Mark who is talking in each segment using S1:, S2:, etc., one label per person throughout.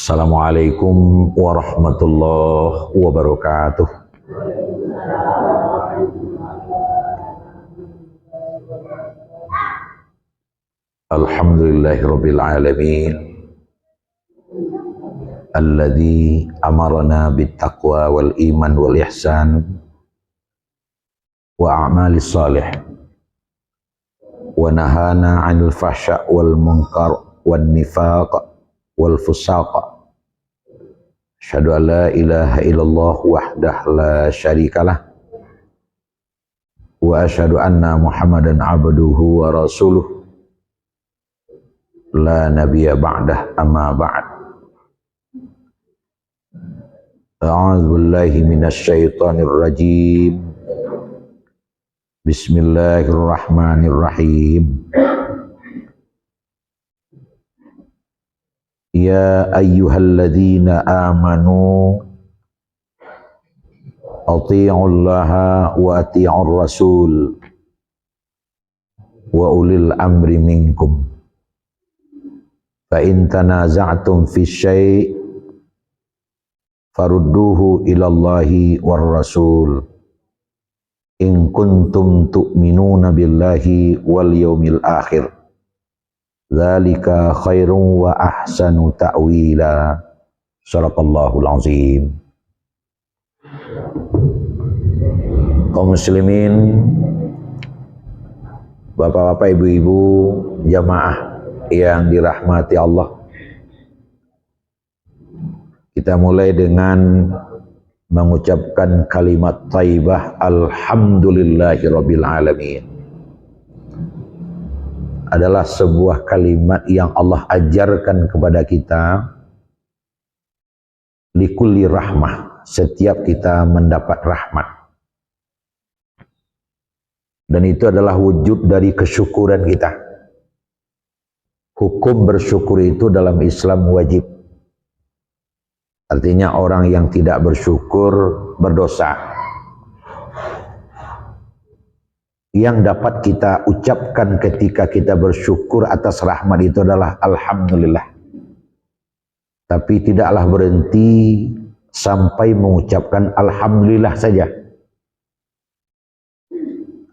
S1: Assalamualaikum warahmatullahi wabarakatuh. Alhamdulillahirabbil alamin. Alladzi amarna bittaqwa wal iman wal ihsan wa a'malis salih wa nahana 'anil fahsya wal munkar wan nifaq wal fusaq. Asyhadu an la ilaha illallah wahdahu la syarikalah wa asyhadu anna Muhammadan abduhu wa rasuluh la nabiyya ba'dah amma ba'd. A'udzu billahi minasy syaithanir rajim. Bismillahirrahmanirrahim. Ya ayyuhalladzina amanu athi'ullaha wa athi'ur rasul wa ulil amri minkum fa in tanaza'tum fi syai' farudduhu ilallahi war rasul in kuntum tu'minuna billahi wal yawmil akhir dzalika khairun wa ahsanu ta'wila. Shadaqallahul azim. Kaum muslimin, bapak-bapak, ibu-ibu, jamaah yang dirahmati Allah, kita mulai dengan mengucapkan kalimat thayyibah alhamdulillahirabbil alamin. Adalah sebuah kalimat yang Allah ajarkan kepada kita. Likulli rahmah, setiap kita mendapat rahmat. Dan itu adalah wujud dari kesyukuran kita. Hukum bersyukur itu dalam Islam wajib. Artinya orang yang tidak bersyukur berdosa. Yang dapat kita ucapkan ketika kita bersyukur atas rahmat itu adalah alhamdulillah. Tapi tidaklah berhenti sampai mengucapkan alhamdulillah saja.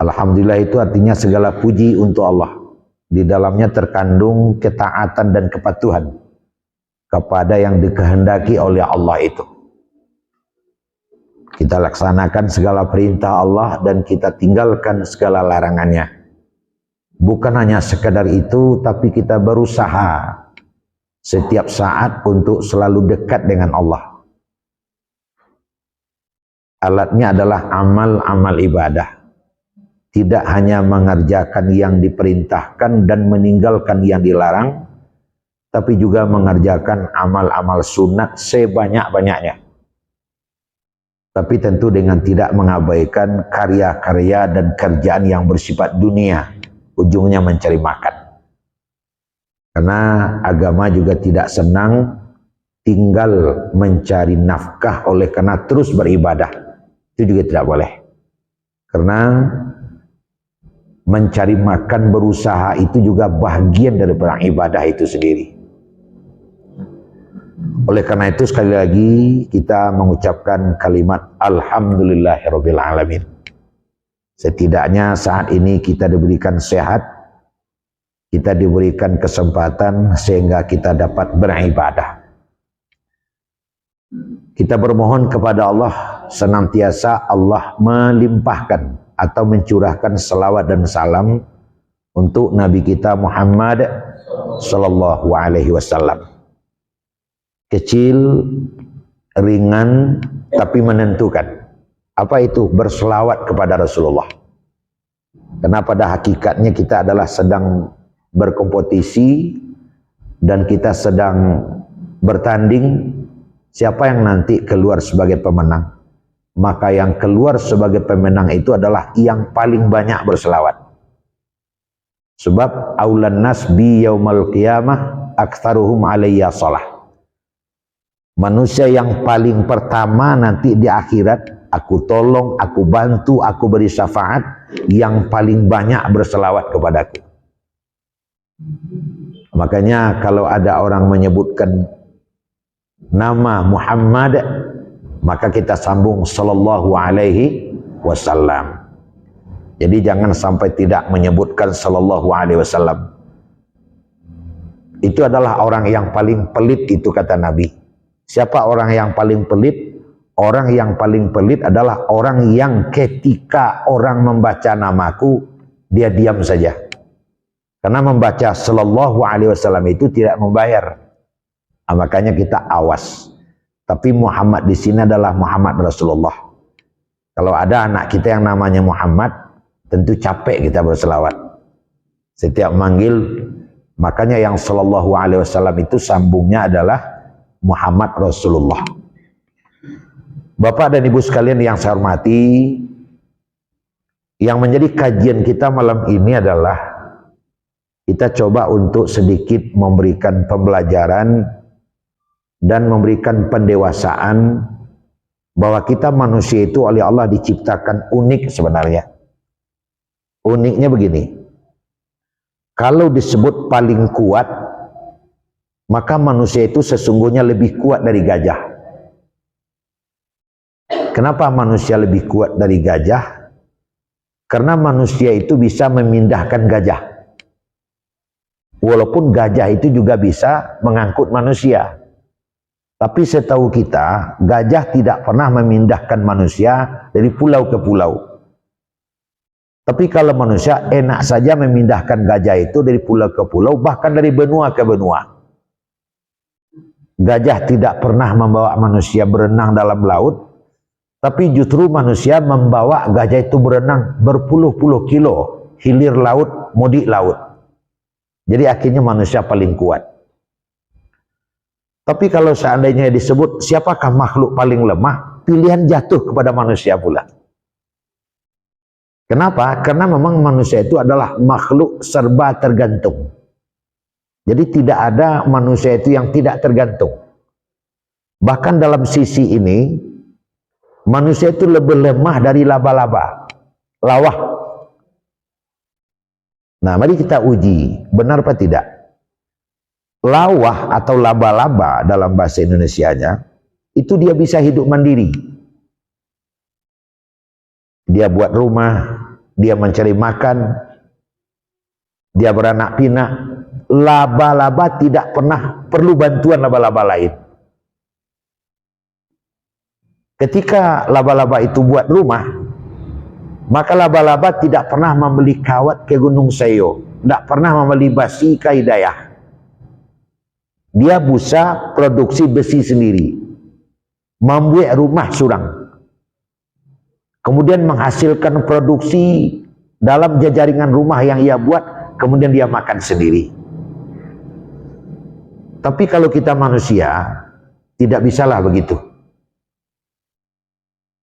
S1: Alhamdulillah itu artinya segala puji untuk Allah. Di dalamnya terkandung ketaatan dan kepatuhan kepada yang dikehendaki oleh Allah itu. Kita laksanakan segala perintah Allah dan kita tinggalkan segala larangannya. Bukan hanya sekedar itu, tapi kita berusaha setiap saat untuk selalu dekat dengan Allah. Alatnya adalah amal-amal ibadah. Tidak hanya mengerjakan yang diperintahkan dan meninggalkan yang dilarang, tapi juga mengerjakan amal-amal sunat sebanyak-banyaknya. Tapi tentu dengan tidak mengabaikan karya-karya dan kerjaan yang bersifat dunia, ujungnya mencari makan. Karena agama juga tidak senang tinggal mencari nafkah oleh karena terus beribadah. Itu juga tidak boleh. Karena mencari makan, berusaha itu juga bagian dari perang ibadah itu sendiri. Oleh karena itu sekali lagi kita mengucapkan kalimat alhamdulillahirabbil alamin. Setidaknya saat ini kita diberikan sehat, kita diberikan kesempatan sehingga kita dapat beribadah. Kita bermohon kepada Allah senantiasa Allah melimpahkan atau mencurahkan salawat dan salam untuk Nabi kita Muhammad sallallahu alaihi wasallam. Kecil, ringan, tapi menentukan. Apa itu? Berselawat kepada Rasulullah. Karena pada hakikatnya kita adalah sedang berkompetisi dan kita sedang bertanding. Siapa yang nanti keluar sebagai pemenang? Maka yang keluar sebagai pemenang itu adalah yang paling banyak berselawat. Sebab aulan nas bi yaumal qiyamah aktsaruhum alayya shalah. Manusia yang paling pertama nanti di akhirat, aku tolong, aku bantu, aku beri syafaat, yang paling banyak berselawat kepadaku. Makanya kalau ada orang menyebutkan nama Muhammad, maka kita sambung sallallahu alaihi wasallam. Jadi jangan sampai tidak menyebutkan sallallahu alaihi wasallam. Itu adalah orang yang paling pelit, itu kata Nabi. Siapa orang yang paling pelit? Orang yang paling pelit adalah orang yang ketika orang membaca namaku, dia diam saja. Karena membaca sallallahu alaihi wasallam itu tidak membayar. Nah, makanya kita awas. Tapi Muhammad di sini adalah Muhammad Rasulullah. Kalau ada anak kita yang namanya Muhammad, tentu capek kita berselawat. Setiap manggil, makanya yang sallallahu alaihi wasallam itu sambungnya adalah Muhammad Rasulullah. Bapak dan Ibu sekalian yang saya hormati, yang menjadi kajian kita malam ini adalah kita coba untuk sedikit memberikan pembelajaran dan memberikan pendewasaan bahwa kita manusia itu oleh Allah diciptakan unik sebenarnya. Uniknya begini, kalau disebut paling kuat, maka manusia itu sesungguhnya lebih kuat dari gajah. Kenapa manusia lebih kuat dari gajah? Karena manusia itu bisa memindahkan gajah. Walaupun gajah itu juga bisa mengangkut manusia. Tapi setahu kita, gajah tidak pernah memindahkan manusia dari pulau ke pulau. Tapi kalau manusia enak saja memindahkan gajah itu dari pulau ke pulau, bahkan dari benua ke benua. Gajah tidak pernah membawa manusia berenang dalam laut, tapi justru manusia membawa gajah itu berenang berpuluh-puluh kilo, hilir laut, mudik laut. Jadi akhirnya manusia paling kuat. Tapi kalau seandainya disebut siapakah makhluk paling lemah, pilihan jatuh kepada manusia pula. Kenapa? Karena memang manusia itu adalah makhluk serba tergantung. Jadi tidak ada manusia itu yang tidak tergantung. Bahkan dalam sisi ini, manusia itu lebih lemah dari laba-laba, lawah. Nah, mari kita uji, benar apa tidak? Lawah atau laba-laba dalam bahasa Indonesianya, itu dia bisa hidup mandiri. Dia buat rumah, dia mencari makan, dia beranak pinak. Laba-laba tidak pernah perlu bantuan laba-laba lain. Ketika laba-laba itu buat rumah, maka laba-laba tidak pernah membeli kawat ke Gunung Seyo, tidak pernah membeli besi ke Hidayah. Dia bisa produksi besi sendiri, membuat rumah surang, kemudian menghasilkan produksi dalam jaringan rumah yang ia buat, kemudian dia makan sendiri. Tapi kalau kita manusia, tidak bisalah begitu.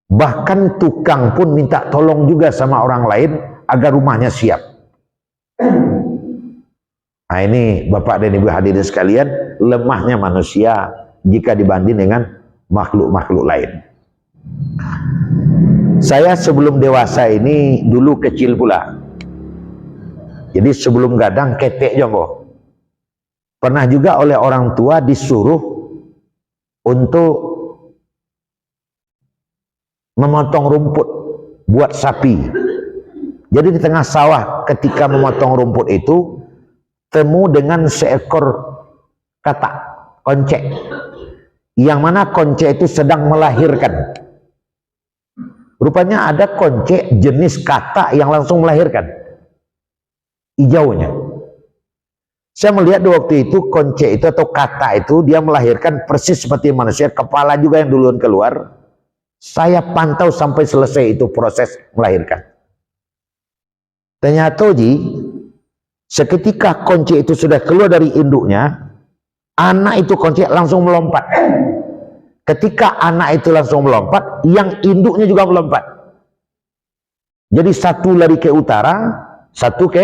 S1: Bahkan tukang pun minta tolong juga sama orang lain agar rumahnya siap. Nah ini Bapak dan Ibu hadirin sekalian, lemahnya manusia jika dibanding dengan makhluk-makhluk lain. Saya sebelum dewasa ini dulu kecil pula. Jadi sebelum gadang ketek jombo. Pernah juga oleh orang tua disuruh untuk memotong rumput buat sapi. Jadi di tengah sawah ketika memotong rumput itu temu dengan seekor katak, koncek. Yang mana koncek itu sedang melahirkan. Rupanya ada koncek jenis katak yang langsung melahirkan. Hijaunya. Saya melihat di waktu itu koncek itu atau katak itu dia melahirkan persis seperti manusia, kepala juga yang duluan keluar. Saya pantau sampai selesai itu proses melahirkan. Ternyata seketika koncek itu sudah keluar dari induknya, anak itu koncek langsung melompat. Ketika anak itu langsung melompat, yang induknya juga melompat. Jadi satu lari ke utara, satu ke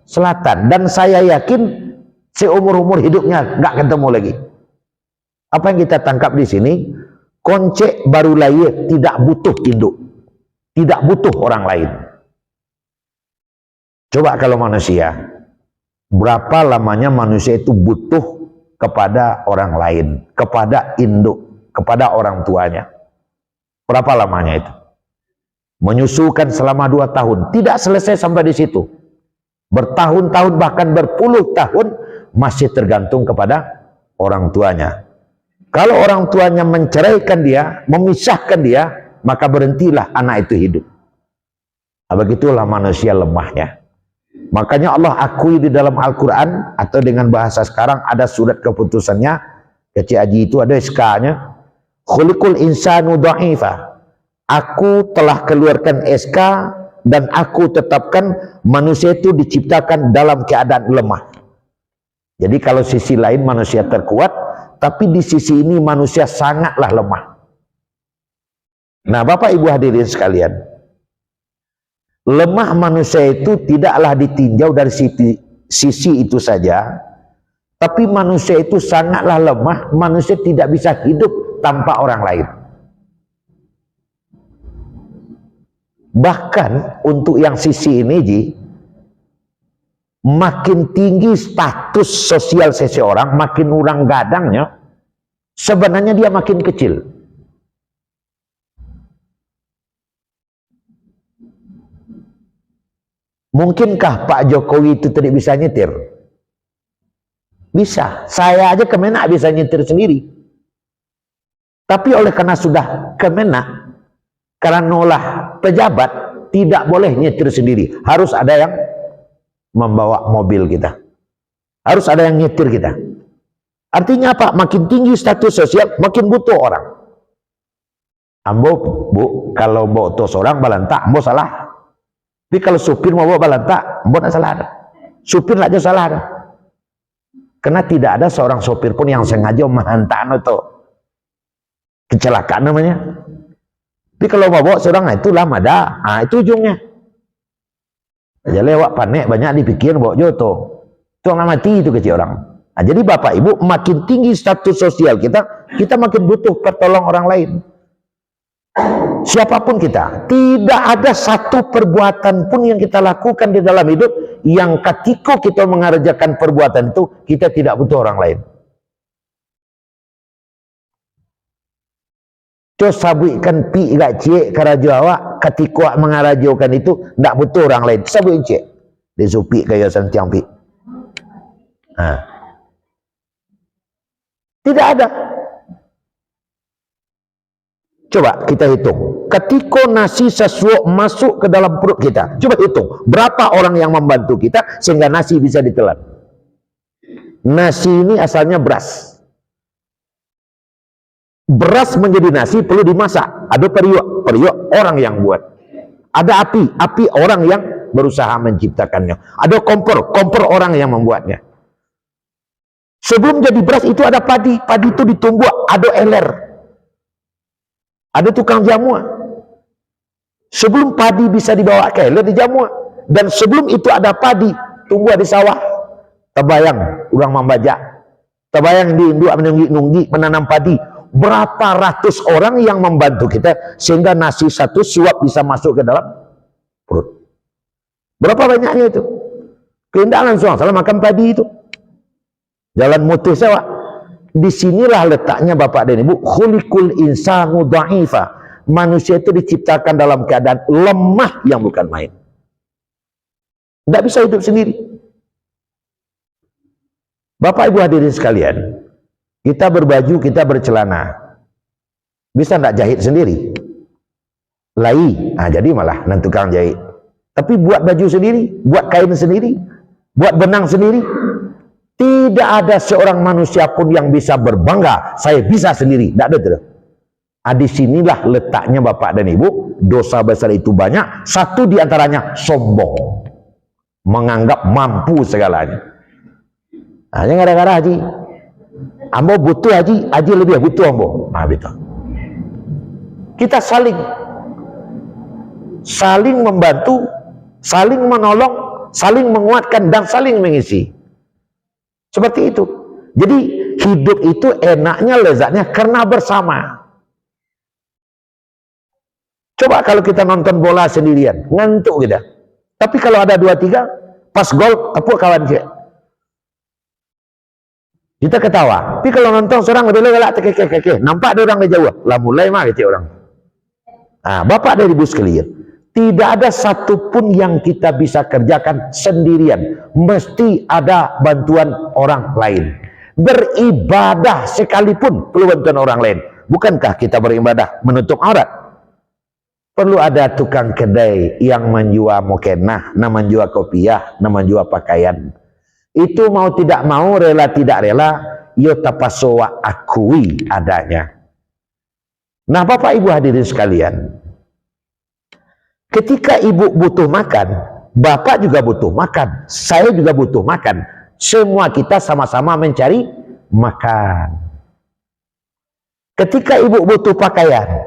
S1: selatan. Dan saya yakin seumur-umur hidupnya nggak ketemu lagi. Apa yang kita tangkap di sini? Koncek baru lahir tidak butuh induk, tidak butuh orang lain. Coba kalau manusia, berapa lamanya manusia itu butuh kepada orang lain, kepada induk, kepada orang tuanya. Berapa lamanya itu? Menyusukan selama 2 tahun. Tidak selesai sampai di situ. Bertahun-tahun bahkan berpuluh tahun masih tergantung kepada orang tuanya. Kalau orang tuanya menceraikan dia, memisahkan dia, maka berhentilah anak itu hidup. Begitulah manusia lemahnya. Makanya Allah akui di dalam Al-Quran, atau dengan bahasa sekarang ada surat keputusannya, kecil haji itu ada SK-nya, khuliqul insanu dha'ifa. Aku telah keluarkan SK dan aku tetapkan manusia itu diciptakan dalam keadaan lemah. Jadi kalau sisi lain manusia terkuat, tapi di sisi ini manusia sangatlah lemah. Nah, Bapak Ibu hadirin sekalian, lemah manusia itu tidaklah ditinjau dari sisi itu saja, tapi manusia itu sangatlah lemah. Manusia tidak bisa hidup tanpa orang lain. Bahkan untuk yang sisi ini, Ji, makin tinggi status sosial seseorang, makin orang gadangnya, sebenarnya dia makin kecil. Mungkinkah Pak Jokowi itu tidak bisa nyetir? Bisa. Saya aja Kemenak bisa nyetir sendiri. Tapi oleh karena sudah Kemenak, karena nolak pejabat, tidak boleh nyetir sendiri. Harus ada yang membawa mobil kita. Harus ada yang nyetir kita. Artinya apa? Makin tinggi status sosial, makin butuh orang. Ambo, Bu, kalau bawa tos orang balantak, ambo salah. Tapi kalau supir mau bawa balantak, ambo tidak salah. Supir aja salah. Karena tidak ada seorang sopir pun yang sengaja menghantar itu. Kecelakaan namanya. Tapi kalau bawa seorang, itulah mada. Nah, itu ujungnya. Aja lewat panik, banyak dipikir bawa joto. Itu orang mati itu kecil orang. Nah, jadi Bapak Ibu, makin tinggi status sosial kita, kita makin butuh pertolongan orang lain. Siapapun kita, tidak ada satu perbuatan pun yang kita lakukan di dalam hidup yang ketika kita mengerjakan perbuatan itu, kita tidak butuh orang lain. Terus sabuikan pi gak cik karajo awak ketika mengarajokan itu tidak butuh orang lain. Sabuin cik di supi kayak santiang pi. Nah. Tidak ada. Coba kita hitung. Ketika nasi sesuap masuk ke dalam perut kita, coba hitung berapa orang yang membantu kita sehingga nasi bisa ditelan. Nasi ini asalnya beras. Beras menjadi nasi perlu dimasak. Ada periuk orang yang buat. Ada api orang yang berusaha menciptakannya. Ada kompor orang yang membuatnya. Sebelum jadi beras itu ada padi itu ditumbuk, ada eler. Ada tukang jamuan. Sebelum padi bisa dibawa ke eler dijamuan. Dan sebelum itu ada padi tumbuh di sawah. Terbayang orang membajak. Terbayang di induk menunggi menanam padi. Berapa ratus orang yang membantu kita sehingga nasi satu suap bisa masuk ke dalam perut. Berapa banyaknya itu? Keindahan soal salah makan padi itu. Jalan mutus sawah. Disinilah letaknya Bapak dan Ibu. Khuliqul insanu dha'ifa. Manusia itu diciptakan dalam keadaan lemah yang bukan main. Tidak bisa hidup sendiri. Bapak Ibu hadirin sekalian, kita berbaju, kita bercelana. Bisa tidak jahit sendiri? Lai. Nah, jadi malah nanti tukang jahit. Tapi buat baju sendiri, buat kain sendiri, buat benang sendiri. Tidak ada seorang manusia pun yang bisa berbangga, saya bisa sendiri. Tidak ada itu. Nah, disinilah letaknya Bapak dan Ibu. Dosa besar itu banyak. Satu diantaranya sombong. Menganggap mampu segalanya. Hanya gara-gara Haji. Ambo butuh Haji lebih butuh Ambo. Nah, betul. Kita saling membantu, saling menolong, saling menguatkan dan saling mengisi. Seperti itu. Jadi hidup itu enaknya, lezatnya karena bersama. Coba kalau kita nonton bola sendirian, ngantuk kita. Tapi kalau ada 2-3, pas gol, tepuk kawan cek. Kita ketawa. Tapi kalau nonton seorang lebih lelak keke, nampak ada orang dari jauh. Lah mulai mah kecil orang. Bapak dari ibu sekalian, tidak ada satupun yang kita bisa kerjakan sendirian. Mesti ada bantuan orang lain. Beribadah sekalipun perlu bantuan orang lain. Bukankah kita beribadah menutup aurat? Perlu ada tukang kedai yang menjual mukenah, menjual kopiah, menjual pakaian. Itu mau tidak mau, rela tidak rela, yo tapasowa akui adanya. Nah, Bapak Ibu hadirin sekalian, ketika ibu butuh makan, bapak juga butuh makan, saya juga butuh makan. Semua kita sama-sama mencari makan. Ketika ibu butuh pakaian,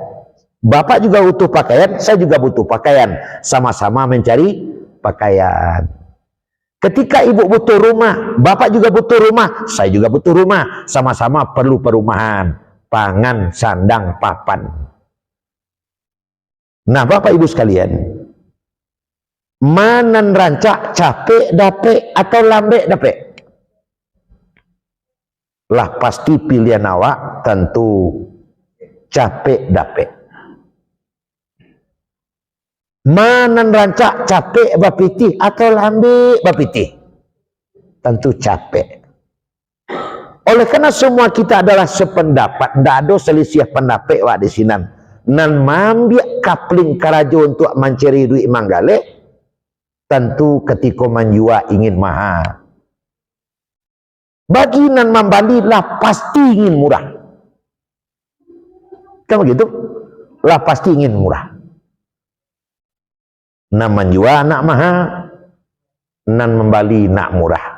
S1: bapak juga butuh pakaian, saya juga butuh pakaian. Sama-sama mencari pakaian. Ketika ibu butuh rumah, bapak juga butuh rumah, saya juga butuh rumah. Sama-sama perlu perumahan, pangan, sandang, papan. Nah, Bapak Ibu sekalian, manan rancak capek dapet atau lambe dapet? Lah pasti pilihan awak tentu capek dapet. Manan rancak capek bapitih atau lambe bapitih? Tentu capek. Oleh karena semua kita adalah sependapat, tidak ada selisih pendapat wak di sini. Nan mambiak kapling karajo untuk mencari duit manggale, tentu ketika menjual ingin mahal. Bagi nan membali lah pasti ingin murah. Kan begitu? Lah pasti ingin murah. Nan menjual nak mahal, nan membali nak murah.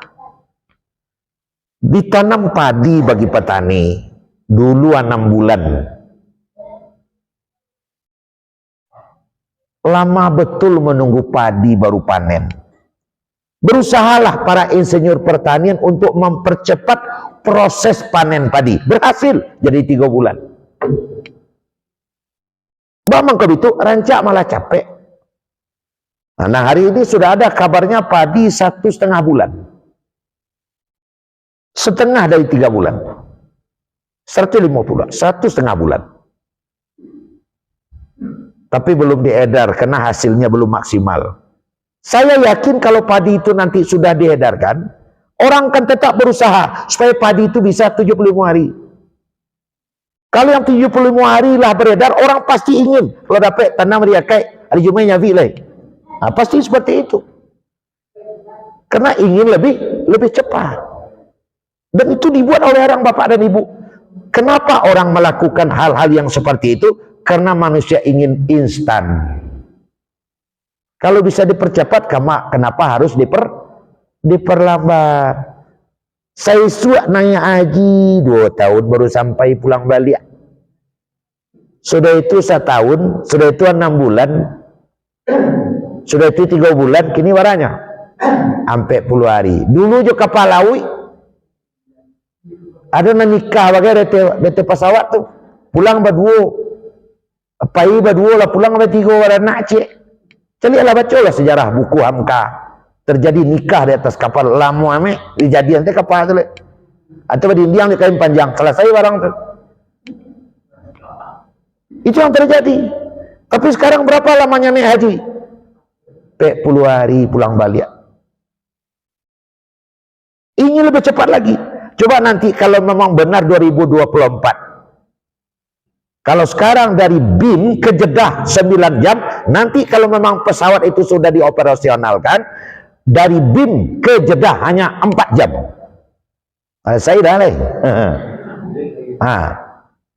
S1: Ditanam padi bagi petani dulu 6 bulan. Lama betul menunggu padi baru panen. Berusahalah para insinyur pertanian untuk mempercepat proses panen padi. Berhasil jadi 3 bulan. Bang kalau itu rancak malah capek. Nah, hari ini sudah ada kabarnya padi 1,5 bulan. Setengah dari 3 bulan. 150, 1,5 bulan. Tapi belum diedar karena hasilnya belum maksimal. Saya yakin kalau padi itu nanti sudah diedarkan, orang kan tetap berusaha supaya padi itu bisa 75 hari. Kalau yang 75 hari lah beredar, orang pasti ingin kalau dapat tanam dia kayak hari Jumat nyavi lah. Nah, pasti seperti itu. Karena ingin lebih cepat. Dan itu dibuat oleh orang bapak dan ibu. Kenapa orang melakukan hal-hal yang seperti itu? Karena manusia ingin instan. Kalau bisa dipercepat, kenapa harus diperlambat? Saya suak nanya haji 2 tahun baru sampai pulang balik. Sudah itu 1 tahun, sudah itu 6 bulan, sudah itu 3 bulan, kini waranya sampai 10 hari. Dulu juga kapalawi ada nikah bagai rete pesawat tuh, pulang berdua. Pai berdua lah pulang ada 3 orang nak cik. Celilah baca lah sejarah buku Hamka. Terjadi nikah di atas kapal lama ame, dijadian teh kapal tu le. Atau di Indiang di kain panjang. Selesai barang tu. Itu yang terjadi. Tapi sekarang berapa lamanya naik haji? 10 hari pulang balik. Ingin lebih cepat lagi. Coba nanti kalau memang benar 2024. Kalau sekarang dari BIM ke Jeddah 9 jam, nanti kalau memang pesawat itu sudah dioperasionalkan, dari BIM ke Jeddah hanya 4 jam. Saya dah leh.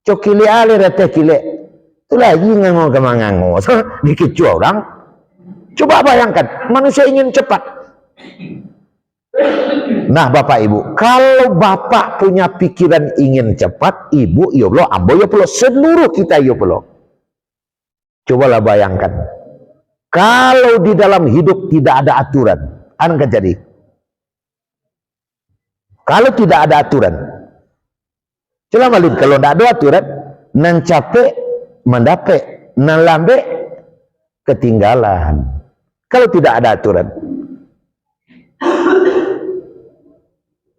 S1: Cokile ale rete kile. Itu lagi nganggo kemangango. Dikit orang. Coba bayangkan, manusia ingin cepat. Nah, Bapak Ibu, kalau Bapak punya pikiran ingin cepat, Ibu ya Allah, ambo ya Allah, seluruh kita ya Allah. Cobalah bayangkan, kalau di dalam hidup tidak ada aturan, apa yang terjadi? Kalau tidak ada aturan, coba malin, kalau tidak ada aturan, nan capek mendapat, nan lambe ketinggalan. Kalau tidak ada aturan,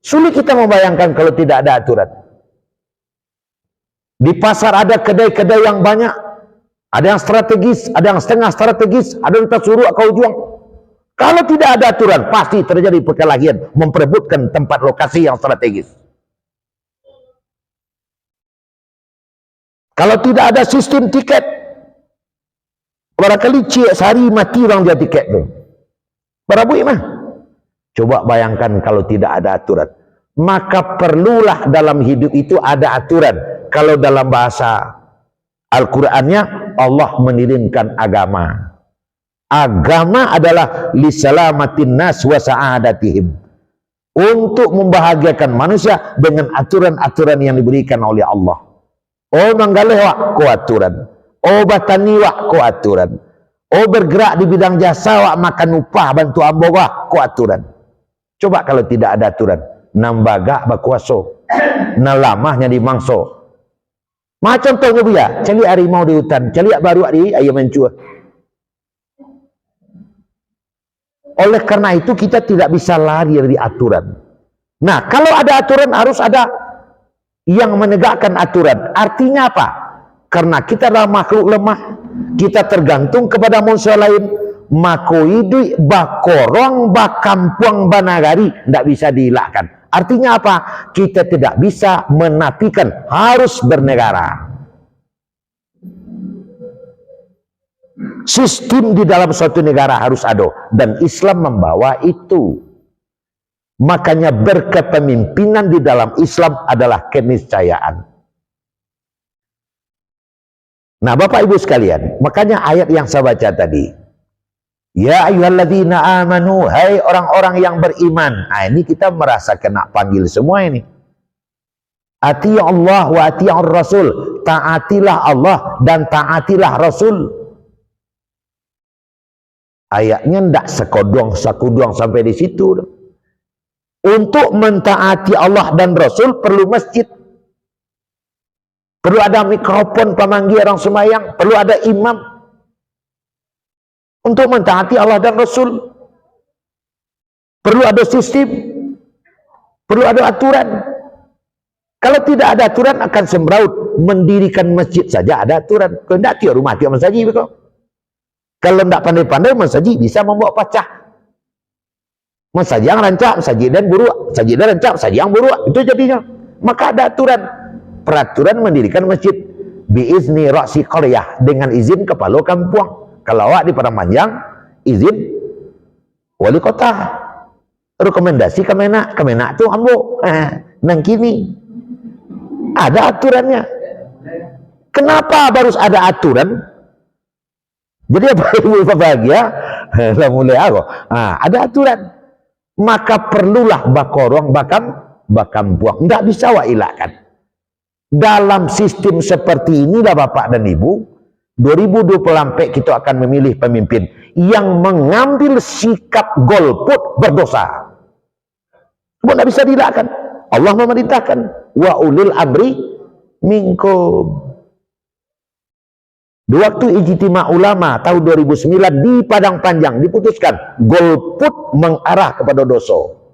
S1: Sulit kita membayangkan kalau tidak ada aturan. Di pasar ada kedai-kedai yang banyak, ada yang strategis, ada yang setengah strategis, ada yang tersuruh kau jual. Kalau tidak ada aturan, pasti terjadi perkelahian memperebutkan tempat lokasi yang strategis. Kalau tidak ada sistem tiket, barangkali sehari mati orang dia tiket tu. Berapa mah? Coba bayangkan kalau tidak ada aturan. Maka perlulah dalam hidup itu ada aturan. Kalau dalam bahasa Al-Qur'annya, Allah mengirimkan agama. Agama adalah lisalamatin nas wa sa'adatihim. Untuk membahagiakan manusia dengan aturan-aturan yang diberikan oleh Allah. Oh manggaleh wak ko aturan. Oh batani wak ko aturan. Oh bergerak di bidang jasa wak makan upah bantu ambo wak ko aturan. Coba kalau tidak ada aturan, nambagak bakuaso, nalamahnya di mangso. Macam contohnya buya, cari harimau di hutan, cari baru di ayam mencua. Oleh karena itu kita tidak bisa lari dari aturan. Nah, kalau ada aturan harus ada yang menegakkan aturan. Artinya apa? Karena kita adalah makhluk lemah, kita tergantung kepada manusia lain. Makoidui bakorong bakampuang banagari tidak bisa dihilangkan. Artinya apa? Kita tidak bisa menafikan harus bernegara. Sistem di dalam suatu negara harus ada dan Islam membawa itu. Makanya berkepemimpinan di dalam Islam adalah keniscayaan. Nah, Bapak Ibu sekalian, makanya ayat yang saya baca tadi, ya ayyuhalladzina amanu, hai orang-orang yang beriman. Nah, ini kita merasa kena panggil semua ini. Ati'u Allah wa ati'ur Rasul. Taatilah Allah dan taatilah Rasul. Ayatnya ndak sekudung sampai di situ. Untuk mentaati Allah dan Rasul perlu masjid. Perlu ada mikrofon pemanggil orang sembahyang, perlu ada imam. Untuk mentaati Allah dan Rasul perlu ada sistem, perlu ada aturan. Kalau tidak ada aturan akan sembraut. Mendirikan masjid saja ada aturan. Kalau tidak tiap rumah tiap masjid. Kalau tidak pandai-pandai masjid bisa membawa pecah. Masjid yang rancak, masjid dan buruk, masjid dan rancak, masjid yang buruk. Itu jadinya. Maka ada aturan. Peraturan mendirikan masjid biizni ra'si qaryah, dengan izin kepala kampung. Kalau awak di Padang Panjang, izin wali kota. Rekomendasi Kemenak tu ambo. Nang kini ada aturannya. Kenapa harus ada aturan? Jadi apa ibu bahagia? Lah mulai aku. Ada aturan. Maka perlulah bakorong bakampuang. Enggak bisa wailakan. Dalam sistem seperti inilah Bapak dan Ibu, 2024 kita akan memilih pemimpin yang mengambil sikap golput berdosa. Tidak bisa dilakukan. Allah memerintahkan wa ulil amri minkum. Di waktu ijtima ulama tahun 2009 di Padang Panjang diputuskan golput mengarah kepada dosa.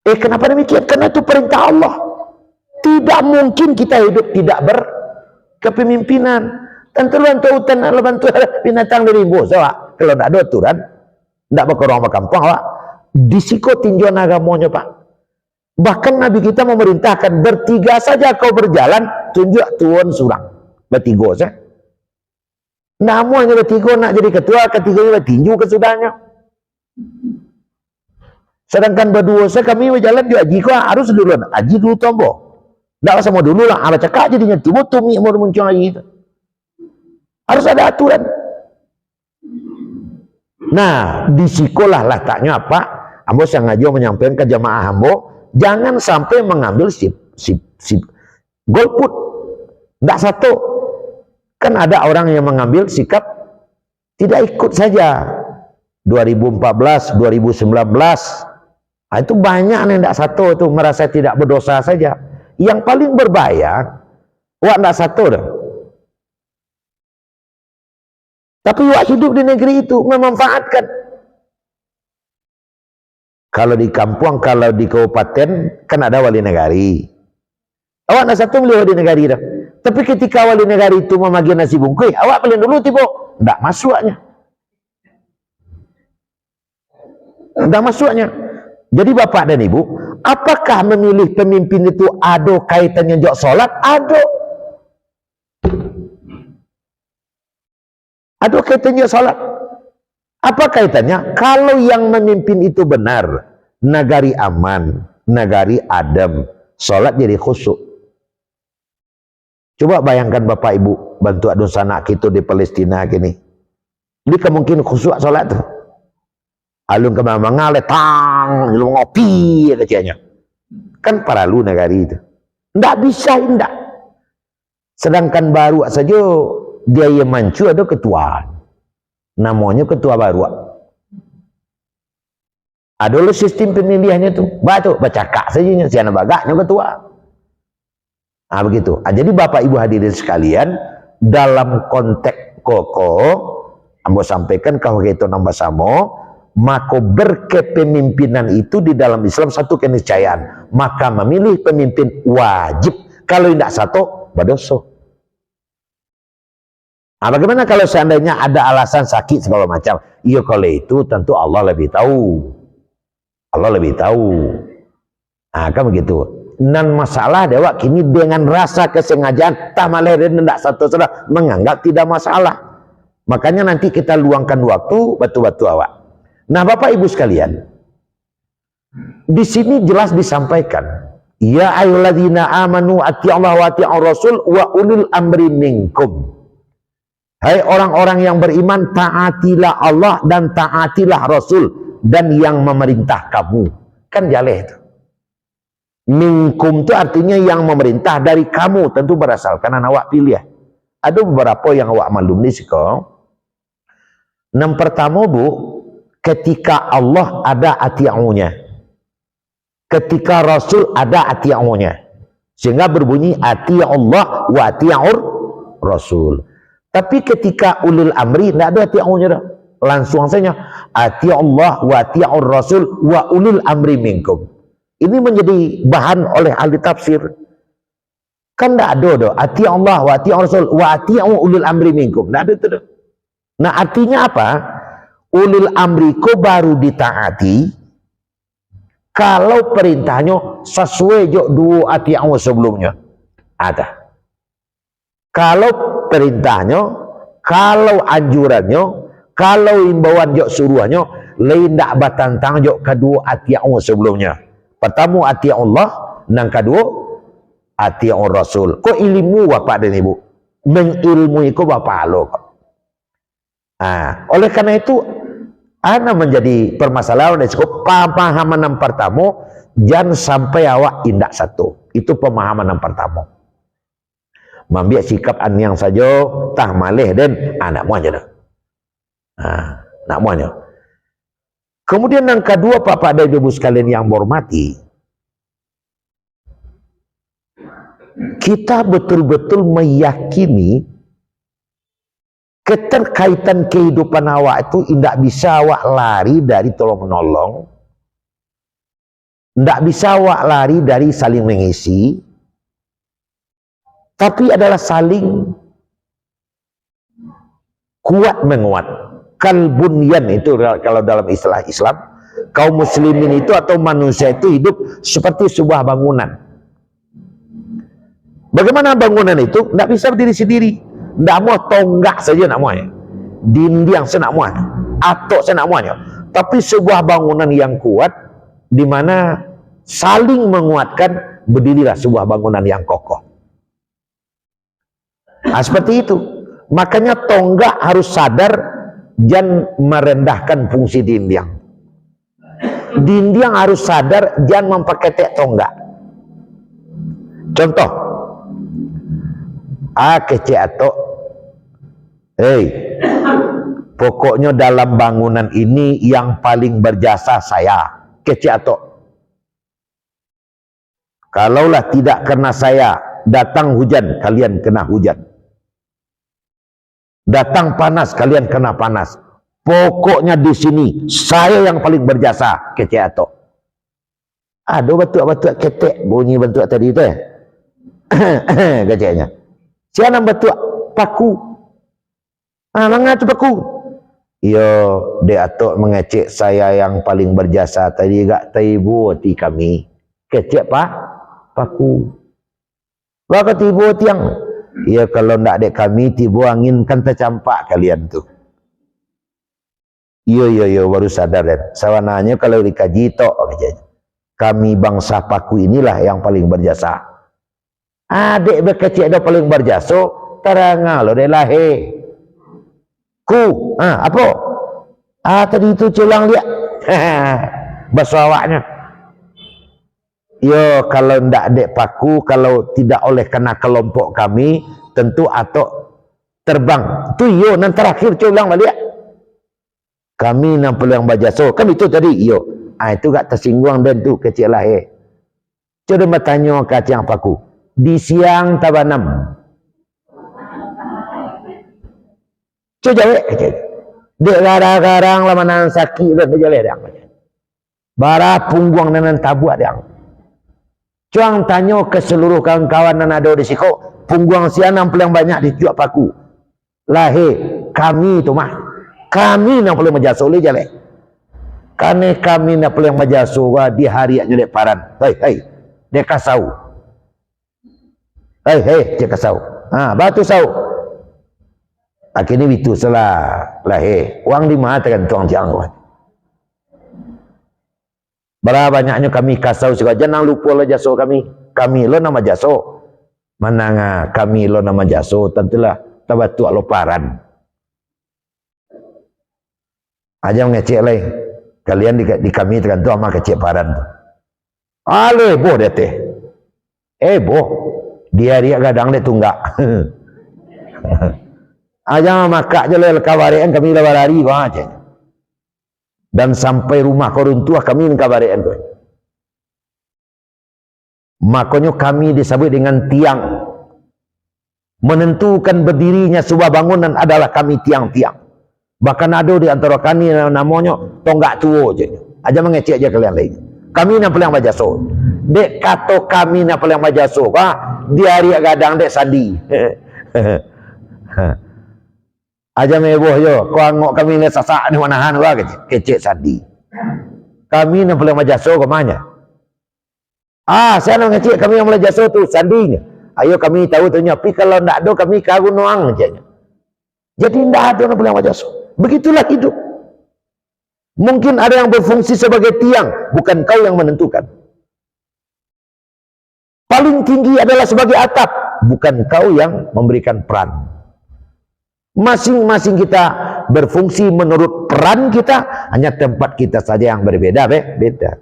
S1: Kenapa demikian? Karena itu perintah Allah. Tidak mungkin kita hidup tidak berkepemimpinan. Tentu hutan bantu binatang dari bos. Kalau tidak ada aturan, tidak berkorong kampung, disiko tinjauan agamanya Pak. Bahkan Nabi kita memerintahkan bertiga saja kau berjalan, tunjuk tuan surang. Bertiga saja. Namun hanya bertiga nak jadi ketua, ketiganya bertinju kesudahnya. Sedangkan berdua saya kami berjalan di haji kau harus duluan. Haji dulu tombo. Tidak sama dulu lah. Ada cakap jadinya tiba tumi mau muncul lagi. Harus ada aturan. Nah, di sekolah letaknya apa? Ambo sengaja menyampaikan ke jamaah ambo, jangan sampai mengambil sip golput. Tidak satu. Kan ada orang yang mengambil sikap tidak ikut saja. 2014, 2019. Itu banyak yang tidak satu itu merasa tidak berdosa saja. Yang paling berbahaya, wak tidak satu dah. Tapi wak hidup di negeri itu memanfaatkan. Kalau di kampung, kalau di kabupaten kan ada wali negari. Awak nak satu beli wali negari dah. Tapi ketika wali negari itu memagi nasi bungkus, awak paling dulu tiba, tak masuknya. Tak masuknya. Jadi bapak dan ibu, apakah memilih pemimpin itu ada kaitannya dengan solat? Ada. Ada kaitannya dengan solat. Apa kaitannya? Kalau yang memimpin itu benar, negari aman, negari adem, solat jadi khusyuk. Coba bayangkan bapak ibu bantu adun sanak kita di Palestina gini. Ini kemungkinan khusyuk solat tuh. Alun kemana letang, lu ngopi kecilnya. Kan paralu negari itu. Nggak bisa, nggak. Sedangkan baru saja dia yang mancu ada ketua. Namanya ketua baru. Ada lo sistem pemilihannya tuh. Batu baca kak saja siapa bagaknya ketua. Nah begitu. Jadi bapak ibu hadirin sekalian, dalam konteks koko, ambo sampaikan kalau kita nambah samo, maka berkepemimpinan itu di dalam Islam satu keniscayaan. Maka memilih pemimpin wajib. Kalau tidak satu, berdosa. Nah, bagaimana kalau seandainya ada alasan sakit segala macam? Iya, kalau itu tentu Allah lebih tahu. Allah lebih tahu. Nah, kan begitu. Dan masalah dewa kini dengan rasa kesengajaan tak malah tidak satu salah menganggap tidak masalah. Makanya nanti kita luangkan waktu batu-batu awak. Nah, Bapak Ibu sekalian, di sini jelas disampaikan, ya ayyuhalladzina amanu ati'allaha wa ati'ur rasul wa ulil amri minkum. Hai orang-orang yang beriman, taatilah Allah dan taatilah Rasul dan yang memerintah kamu. Kan jaleh itu. Minkum itu artinya yang memerintah dari kamu, tentu berasalkan awak pilih. Ada beberapa yang awak malum ni siko. Yang pertama bu, ketika Allah ada ati'unya. Ketika Rasul ada ati'unya. Sehingga berbunyi ati'ullah wa ati'ur Rasul. Tapi ketika ulil amri tidak ada ati'unya dah. Langsung saja ati'ullah wa ati'ur Rasul wa ulil amri minkum. Ini menjadi bahan oleh ahli tafsir. Kan tidak ada dah ati'ullah wa ati'ur Rasul wa ati'u ulil amri minkum. Tidak ada itu dah. Nah artinya apa? Ulil amri ko baru ditaati kalau perintahnya sesuai jok dua ati'u sebelumnya. Ada. Kalau perintahnya, kalau anjurannya, kalau imbauan jok suruhannya, lain tak batantang jok kedua ati'u sebelumnya. Pertama ati'ullah, dan kedua ati'ur Rasul. Kok ilmu bapak dan ibu? Mengilmui ko bapak lo. Oleh karena itu, ana menjadi permasalahan dari pemahaman yang pertama, jangan sampai awak indak satu. Itu pemahaman yang pertama. Membiak sikap an yang saja tah malih dan anak muanya dah. Nak muanya. Kemudian yang kedua Bapak dan Ibu sekalian yang hormati, kita betul-betul meyakini keterkaitan kehidupan awak itu tidak bisa awak lari dari tolong menolong, tidak bisa awak lari dari saling mengisi, tapi adalah saling kuat menguat. Kalbunyan itu kalau dalam istilah Islam, kaum muslimin itu atau manusia itu hidup seperti sebuah bangunan. Bagaimana bangunan itu? Tidak bisa berdiri sendiri. Tidak mau tonggak saja nak muanya, dinding senak muanya, atok senak muanya. Tapi sebuah bangunan yang kuat, di mana saling menguatkan, berdirilah sebuah bangunan yang kokoh. Nah, seperti itu. Makanya tonggak harus sadar jangan merendahkan fungsi dinding. Dinding harus sadar jangan memperketek tonggak. Contoh, kecil atau pokoknya dalam bangunan ini yang paling berjasa saya, kecil atau kalaulah tidak karena saya datang hujan, kalian kena hujan. Datang panas, kalian kena panas. Pokoknya di sini saya yang paling berjasa, kecil atau Ada batuk-batuk ketek bunyi bentuk tadi tu keceknya. Siapa batuk paku? Mana tu paku? Yo, dia atuk mengecek saya yang paling berjasa tadi gak tibu ti kami. Kecek paku. Baka tibu tiang. Ya kalau ndak dek kami tibu angin kan tercampak kalian tu. Yo baru sadar dan sawananya kalau dikaji tok kejadian. Kami bangsa paku inilah yang paling berjasa. Adik berkecik dah paling berjasa, terangah lo dia lahir. Ku, apa? Tadi itu culang lihat. Bahasa awaknya. Yo, kalau ndak dek paku, kalau tidak oleh kena kelompok kami, tentu atau terbang. Tu yo, nan terakhir culang balik. Kami yang paling berjasa. Kan itu tadi, yo. Itu gak tersinggung dan tu kecil lahir. Coba bertanya ke tiang paku. Di siang tabanam. Coba jawab kecil. Dek garang-garang lama nan sakit dan dia jalan. Bara pungguang nan tabuat dia. Cuang tanya ke seluruh kawan-kawan yang ada di siko. Pungguang siang yang paling banyak dicuak paku. Lahir. Kami tu mah. Kami yang paling berjasa oleh jalan. Karena kami nak paling majasuwa di hari yang jelek paran. Hei, dia kasau. Hei, dia kasau. Batu sau. Akhirnya itu salah lahir. Uang di mana tekan tuang jang. Berapa banyaknya kami kasau juga. Jangan lupa lah jaso kami. Kami lo nama jaso. Mana kami lo nama jaso. Tentulah tabatu lo paran. Aja ngecek lah. Kalian di kami tergantung sama kecik paran. Ale boh dia teh. Boh. Dia kadang dia tunggak. Aja makak je lah kabarean kami lebar hari aja. Dan sampai rumah korun tua kami kabarean. Makanya kami disebut dengan tiang. Menentukan berdirinya sebuah bangunan adalah kami tiang-tiang. Bahkan ada di antara kami namanya tonggak tua je. Aja mengecek aja kalian lain. Kami nak paling bajaso. Dek kata kami nak paling bajaso. Dia hari gadang dek sandi. Aja meboh yo. Kau angok kami ni sasak ni manahan wah kecek sandi. Kami nak paling bajaso ke mana? Saya nak ngecek kami yang bajaso tu sandinya. Ayo kami tahu tu nya. Tapi kalau ndak ada kami karun nuang je. Jadi ndak ada yang paling bajaso. Begitulah hidup. Mungkin ada yang berfungsi sebagai tiang, bukan kau yang menentukan. Paling tinggi adalah sebagai atap, bukan kau yang memberikan peran. Masing-masing kita berfungsi menurut peran kita, hanya tempat kita saja yang berbeda, beda.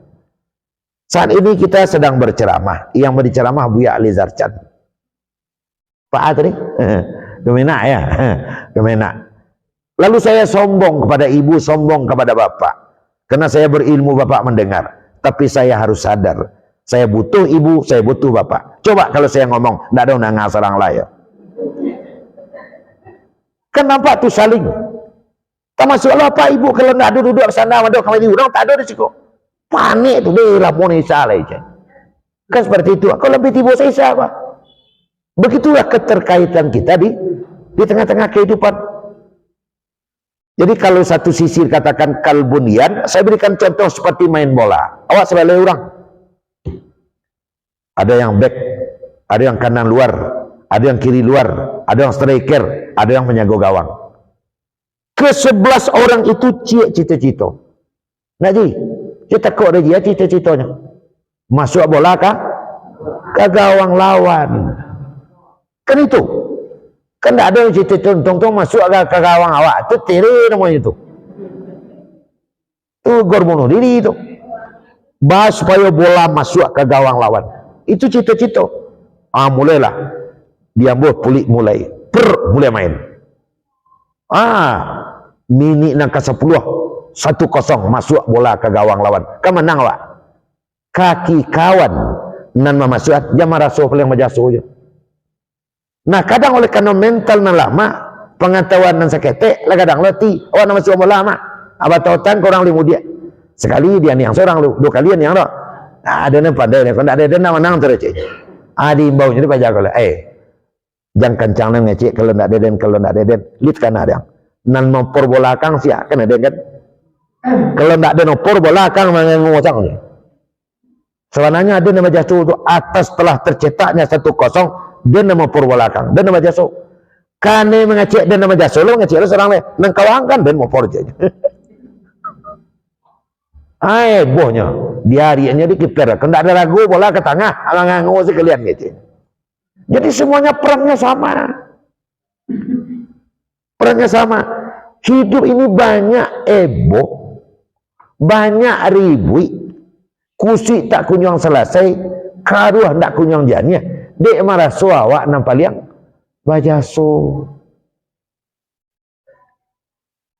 S1: Saat ini kita sedang berceramah, yang berceramah Buya Ali Zarcan. Pak Adri, Gemenak ya, Gemenak. Lalu saya sombong kepada ibu, sombong kepada bapak. Karena saya berilmu, bapak mendengar. Tapi saya harus sadar. Saya butuh ibu, saya butuh bapak. Coba kalau saya ngomong, tidak ada undangan sarang layak. Kan nampak tuh saling. Tak masuk Allah pak ibu, kalau tidak ada duduk sana, ada kami diundang, tak ada risiko. Panik tuh, dia lapor Isa lah. Kan seperti itu. Kalau lebih tiba saya siapa? Begitulah keterkaitan kita di tengah-tengah kehidupan. Jadi kalau satu sisi katakan kalbunian, saya berikan contoh seperti main bola. Awak sebagai orang. Ada yang back, ada yang kanan luar, ada yang kiri luar, ada yang striker, ada yang penjaga gawang. Ke-11 orang itu cita-cita. Naji, kita kok ada dia cita-citanya. Masuk bola ke gawang lawan. Kan itu. Kan tidak ada yang cerita contoh masuk ke gawang awak. Itu tere namanya itu. Itu gor bunuh diri itu. Bahas supaya bola masuk ke gawang lawan. Itu cita-cita. Mulailah. Dia pulik mulai. Mulai main. Minit nang ke-10. 1-0 masuk bola ke gawang lawan. Kan menang awak. Kaki kawan nan memasuk. Jangan rasuh paling majasuh je. Nah kadang oleh karena mental nan lama, pengetahuan nan sakete, lah kadang letih. Awak nama suami lama, abah tautan korang limu dia. Sekali dia yang seorang, 2 kali yang dah. Ada yang pandai ni, kalau ada nama nang terus cik. Diimbau jadi baca kalau, jangan kencang nang cik kalau nak ada dan kalau nak ada dan, lihat kan ada. Nan nopor belakang siap kan ada kan. Kalau nak ada nopor belakang mengocang ni. Sebenarnya ada nama jasu itu atas telah tercetaknya 1-0 dia nama nopor belakang, dia nama jasu. Kane mengecek dan nama jasu, lo mengecek lo serang le, nang kawangkan dan nopor je. Bohnya diariannya dikipter, kalau ada ragu bola ke tengah, alang-alang sekalian gitu. Jadi semuanya perangnya sama. Perangnya sama. Hidup ini banyak banyak ribui, kusik tak kunyang selesai, karuah tak kunyang jania. Dek marah suawak nampak liang bajaso.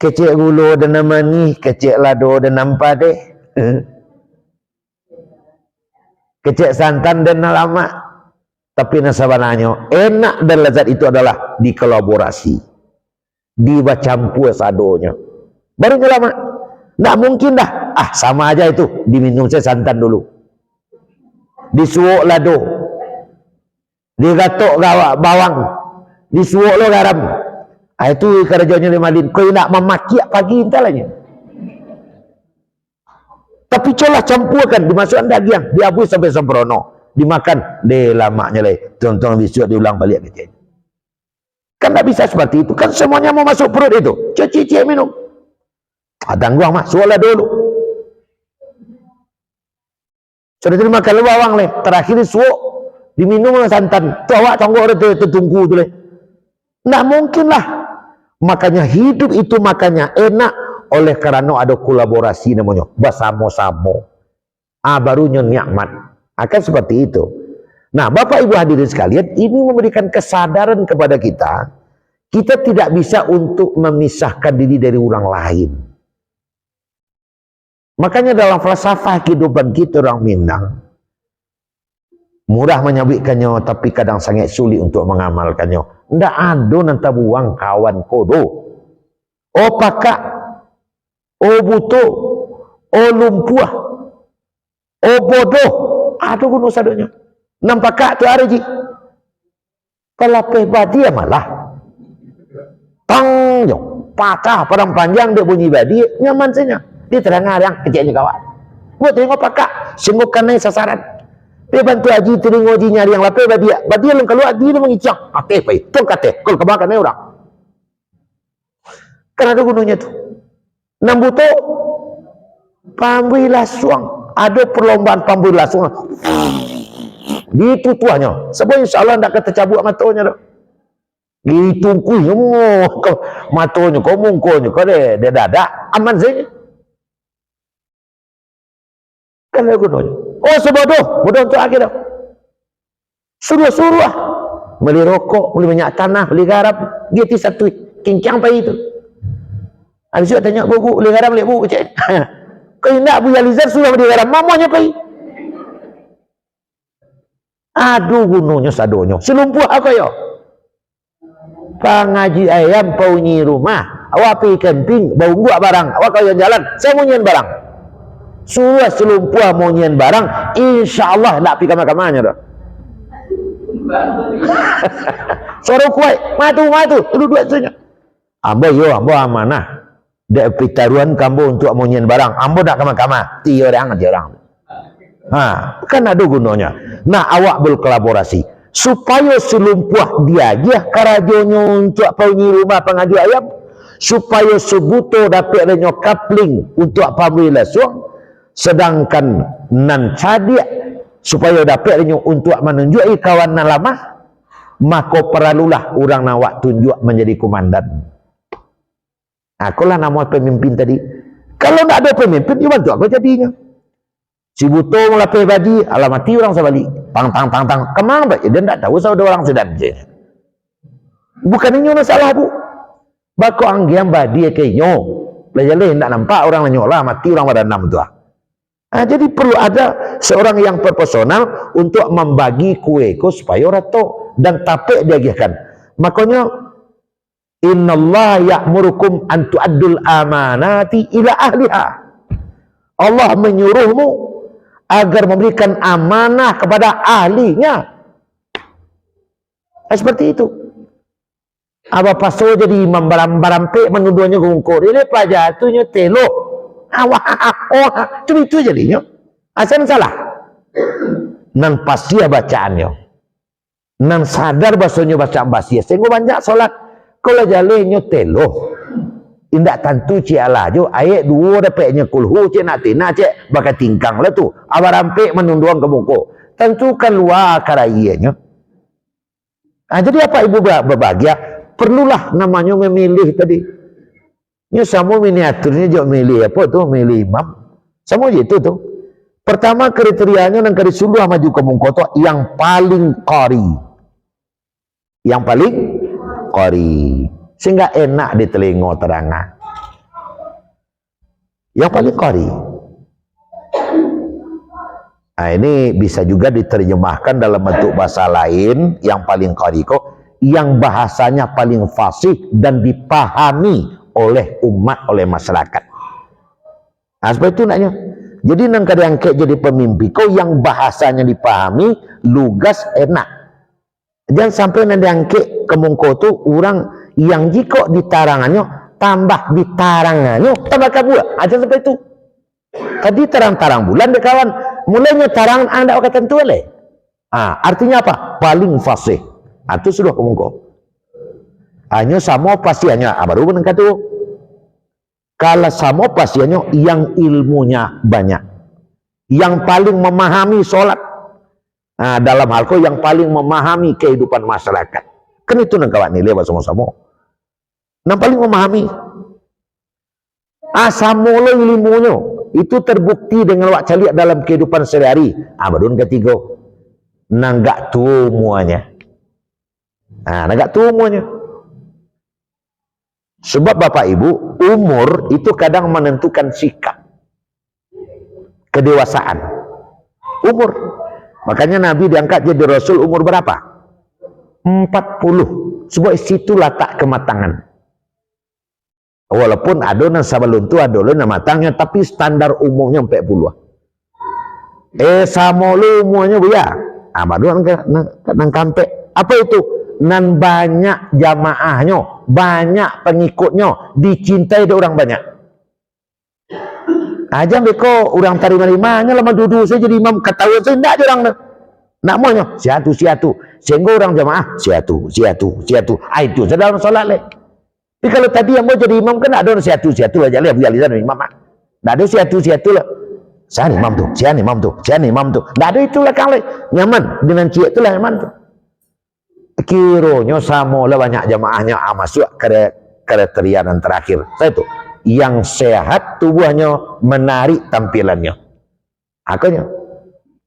S1: Kecik gulu dan nama ni, kecik lado dan nampak deh. Kecik santan dan lama, tapi nasabananya enak dan lezat itu adalah dikolaborasi, dibacampur sadonya, baru lama. Nggak mungkin dah, sama aja itu, diminum saya santan dulu, disuuk lado, digatok bawang, disuuk lo garam, itu kerjanya limalin. Kau nak memaki pagi intalanya. Tapi colah campurkan, dimasukkan daging, diabui sampai sembrono, dimakan, lamanya leh, tonton disuap diulang balik gitu. Kan tak bisa seperti itu, kan semuanya mau masuk perut itu, cici minum. Tangguang mah, sualah dulu. Sudah dimakan bawang leh, terakhir disuap, diminum dengan santan, tu awak tonggok itu tunggu tu leh. Nggak mungkin lah. Makanya hidup itu makanya enak. Oleh karena ada kolaborasi namanya bersama-sama, barunya nikmat akan seperti itu. Nah, Bapak Ibu hadirin sekalian, ini memberikan kesadaran kepada kita tidak bisa untuk memisahkan diri dari orang lain. Makanya dalam falsafah kehidupan kita orang Minang, murah menyabitkannya tapi kadang sangat sulit untuk mengamalkannya. Ndak ada nanti buang kawan kodo, pakak, butuh, lumpuh, bodoh, ada gunung sadonya. Nampak kak tu hari ji, pelapeh badia malah, tangjong, patah, padang panjang dia bunyi badia, nyaman saja. Dia terang yang kecilnya kawan. Buat tengok pakak, senggukan naik sasaran. Dia bantu haji, teringo haji nyari yang lapeh badia lem keluar, dia mengicang, kateh pai, tong kateh, kalau kebakar naik orang. Kan ada gunungnya tu. Nambuto pambui lasuang, ada perlombaan pambui lasuang gitu tuanya sebab insyaAllah tidak kata cabut matanya dah gitu kuih matanya kau mungkonya kau dia dadak aman saja kan aku nanya sebodoh bodoh untuk akhir dah suruh beli rokok, beli minyak tanah, beli garam dia satu kincang pagi itu. Habis itu tanya buku, beli garam, beli buku cik. Kau nak Bu Yalizar sudah beli garam, mamanya kau. Aduh gunungnya sadonya, selumpuh apa ya? Pangaji ayam paunyi rumah, awak pergi camping, bau buat barang, awak kau jalan, saya mau nyian barang. Sudah selumpuh mau nyian barang, insya Allah nak pergi kamar-kamarnya dah. Suruh kuat, matu, duduk saja. Ambo amanah. Dek pitaruan kamu untuk monyen barang, ambo nak kama-kama, tiga orang. Kan ada gunanya. Nah, awak berkolaborasi supaya selumpuh dia karajonya untuk paunyi rumah pengaji ayam, supaya sebuto dapat renyo kapling untuk pabri lasuang, sedangkan nan cadia supaya dapat renyo untuk menunjuki kawan nan lama, maka perlulah orang nawak tunjuk menjadi komandan. Akulah nama pemimpin tadi. Kalau tak ada pemimpin, dia bantu apa jadinya? Si buto melapih badi, alamati orang sebalik. Tang. Kemang tak? Dia tak tahu sahaja orang sedang je. Bukan ini masalah bu. Bako anggiam badi kayaknya. Belajar tak nampak orang nyolah mati orang pada 6 tu. Jadi perlu ada seorang yang personal untuk membagi kue supaya orang tahu dan tapik diagihkan. Makanya innallaha ya'murukum an tu'addul amanati ila ahliha. Allah menyuruhmu agar memberikan amanah kepada ahlinya. Seperti itu. Apa pasal jadi imam baram-barampe menuduhnya gungkur. Ini pelajar tu nya telok. Cuma itu jadinya. Asal salah. Nan pasti bacaannya. Nan sadar bahasanya bacaan basia. Sehingga banyak solat. Kalau jalannya telok. Indak tentu cik ala jo. Ayat dua dapatnya kulhu cik nak tina cik. Bakal tingkang lah tu. Abarampe menunduang ke muka. Tentu keluar karayanya. Jadi apa ibu berbahagia? Perlulah namanya memilih tadi. Ini sama miniaturnya juga milih apa tuh? Milih imam. Sama gitu tuh. Pertama kriterianya dan kriteria maju ke mungkoto yang paling qari. Yang paling qari. Sehingga enak di telinga terangan. Yang paling qari. Nah, ini bisa juga diterjemahkan dalam bentuk bahasa lain yang paling qari kok. Yang bahasanya paling fasih dan dipahami oleh umat, oleh masyarakat. Nah, seperti itu naknya. Jadi nang kadang jadi pemimpi kau yang bahasanya dipahami, lugas, enak. Jangan sampai nanti angke kemungko tu orang yang jika ditarangannya tambah ditarangannya tambah kabur. Aja seperti itu. Tadi tarang-tarang bulan deh kawan, mulainya tarangan anda akan tentu oleh. Artinya apa? Paling fasih. Itu sudah kemungko. Hanya sama pasiannya. Baru menengah tu. Kalau sama pasiannya yang ilmunya banyak. Yang paling memahami solat. Dalam hal kau yang paling memahami kehidupan masyarakat. Kan itu nang kawan nilai sama-sama. Yang paling memahami. Asamolo ilmunya. Itu terbukti dengan wak caliak dalam kehidupan sehari-hari. Baru yang ketiga. Nanggak tu muanya. Agak tua umurnya. Sebab bapak ibu, umur itu kadang menentukan sikap. Kedewasaan. Umur. Makanya Nabi diangkat jadi Rasul umur berapa? 40. Sebab situ letak kematangan. Walaupun ada yang sebelum itu ada yang matangnya, tapi standar umurnya 40. Sama lu umurnya buya. Baru nang kampe. Apa itu? Nan banyak jamaahnya, banyak pengikutnya, dicintai oleh orang banyak. Aja beko orang terima-rimanya lama duduk saya jadi imam ketahuan saya tidak orang nak maunya siatu sehingga orang jamaah siatu. Itu dalam solat le. Tapi kalau tadi yang mau jadi imam kan ada orang siatu lah jalan berjalisan imam. Tidak ada siatu lah. Saya imam tu. Tidak ada itulah kali nyaman dengan cia itulah nyaman tu. Kiranya sama lah banyak jamaahnya masuk kriteria yang terakhir. Saya itu yang sehat tubuhnya, menarik tampilannya. Akhirnya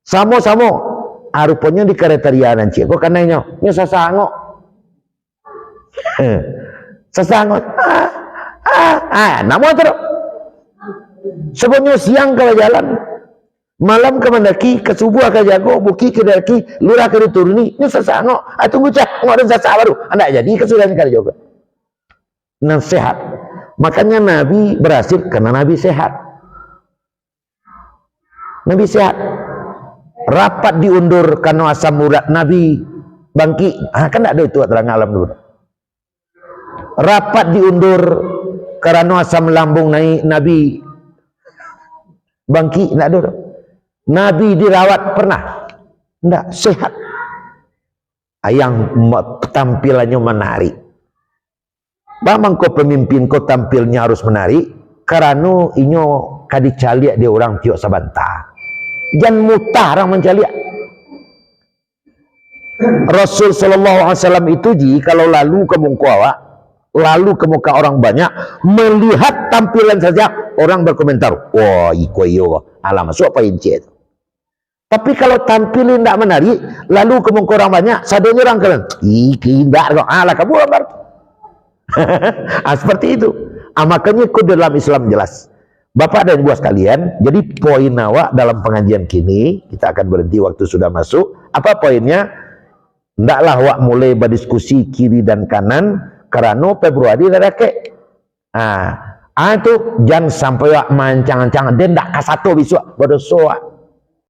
S1: sama-sama rupanya di kriteria yang cik. Kok kananya nya sasangok. Sasangok. Namun terus sebelumnya siang kalau jalan malam ke mendaki, ke subuh ke jago, buki ke daki, lurah ke dituruni, ini sesangok, tunggu cak, ada sasa baru, anda jadi kesudahan kali juga. Nah sehat, makanya Nabi berhasil karena Nabi sehat. Nabi sehat, rapat diundur karena asam urat Nabi bangki, kan tidak ada itu terang alam dulu. Rapat diundur karena asam lambung naik Nabi bangki, tidak ada. Nabi dirawat pernah? Tidak, sehat. Yang tampilannya menarik. Bagaimana kau pemimpin kau tampilnya harus menarik? Karena inyo kadicaliak dia orang tiok sabanta. Jangan mutah orang mencaliak. Rasul sallallahu alaihi wasallam itu kalau lalu ke muka awak, lalu ke muka orang banyak, melihat tampilan saja orang berkomentar, wah iyo alam masuk apa incet. Tapi kalau tampilin tidak menarik, lalu ke muka orang banyak, sadanya orang kalian, tidak kok, ala kamu apa? Seperti itu. Makanya kok dalam Islam jelas. Bapak dan ibu sekalian, jadi poin awak dalam pengajian kini, kita akan berhenti waktu sudah masuk. Apa poinnya? Ndaklah awak mulai berdiskusi kiri dan kanan, karena Februari dah kek. Itu jangan sampai awak mancang-mancang, dia ndak kasatu besok, berdosa.